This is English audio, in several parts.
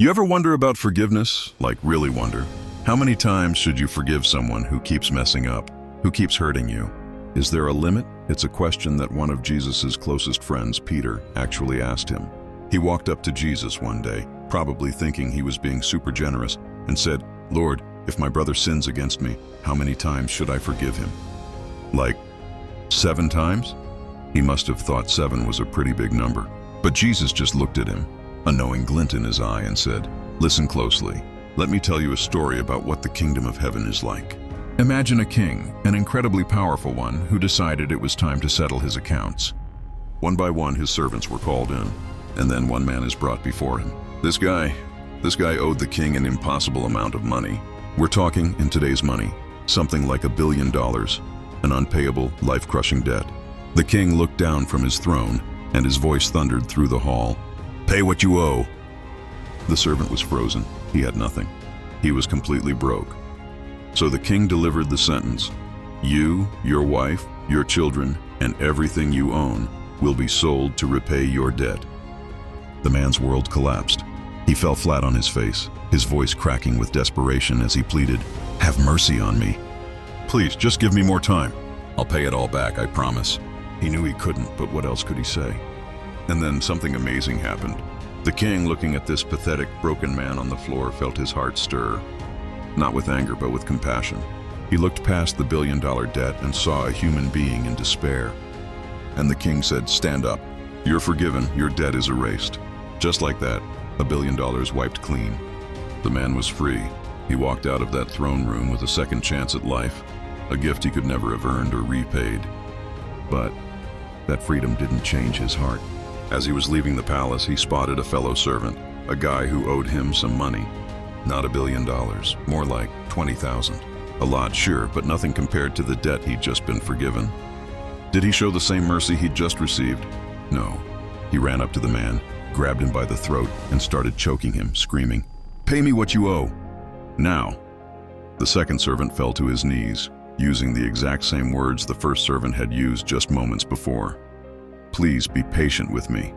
You ever wonder about forgiveness? Like, really wonder? How many times should you forgive someone who keeps messing up, who keeps hurting you? Is there a limit? It's a question that one of Jesus's closest friends, Peter, actually asked him. He walked up to Jesus one day, probably thinking he was being super generous, and said, "Lord, if my brother sins against me, how many times should I forgive him?" Like, 7 times? He must have thought 7 was a pretty big number. But Jesus just looked at him, a knowing glint in his eye, and said, "Listen closely. Let me tell you a story about what the kingdom of heaven is like." Imagine a king, an incredibly powerful one, who decided it was time to settle his accounts. One by one, his servants were called in, and then one man is brought before him. This guy owed the king an impossible amount of money. We're talking, in today's money, something like $1 billion, an unpayable, life-crushing debt. The king looked down from his throne, and his voice thundered through the hall, "Pay what you owe." The servant was frozen. He had nothing. He was completely broke. So the king delivered the sentence, "You, your wife, your children, and everything you own will be sold to repay your debt." The man's world collapsed. He fell flat on his face, his voice cracking with desperation as he pleaded, "Have mercy on me. Please, just give me more time. I'll pay it all back, I promise." He knew he couldn't, but what else could he say? And then something amazing happened. The king, looking at this pathetic, broken man on the floor, felt his heart stir. Not with anger, but with compassion. He looked past the $1 billion debt and saw a human being in despair. And the king said, "Stand up. You're forgiven. Your debt is erased." Just like that, $1 billion wiped clean. The man was free. He walked out of that throne room with a second chance at life, a gift he could never have earned or repaid. But that freedom didn't change his heart. As he was leaving the palace, he spotted a fellow servant, a guy who owed him some money. Not $1 billion, more like 20,000. A lot, sure, but nothing compared to the debt he'd just been forgiven. Did he show the same mercy he'd just received? No. He ran up to the man, grabbed him by the throat, and started choking him, screaming, "Pay me what you owe, now." The second servant fell to his knees, using the exact same words the first servant had used just moments before. "Please be patient with me.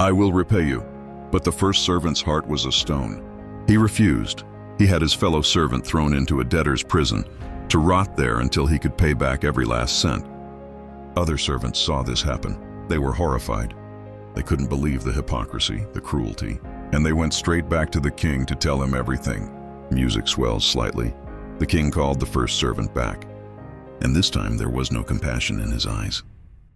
I will repay you." But the first servant's heart was a stone. He refused. He had his fellow servant thrown into a debtor's prison to rot there until he could pay back every last cent. Other servants saw this happen. They were horrified. They couldn't believe the hypocrisy, the cruelty, and they went straight back to the king to tell him everything. Music swelled slightly. The king called the first servant back, and this time there was no compassion in his eyes.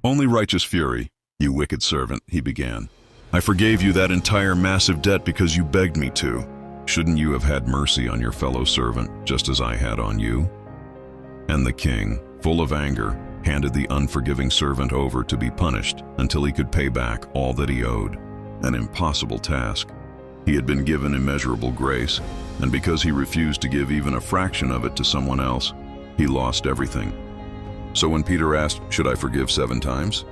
"Only righteous fury, you wicked servant," he began. "I forgave you that entire massive debt because you begged me to. Shouldn't you have had mercy on your fellow servant, just as I had on you?" And the king, full of anger, handed the unforgiving servant over to be punished until he could pay back all that he owed. An impossible task. He had been given immeasurable grace, and because he refused to give even a fraction of it to someone else, he lost everything. So when Peter asked, "Should I forgive 7 times?"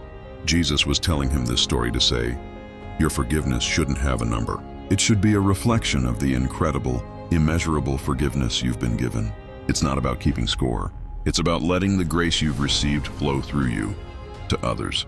Jesus was telling him this story to say, your forgiveness shouldn't have a number. It should be a reflection of the incredible, immeasurable forgiveness you've been given. It's not about keeping score. It's about letting the grace you've received flow through you to others.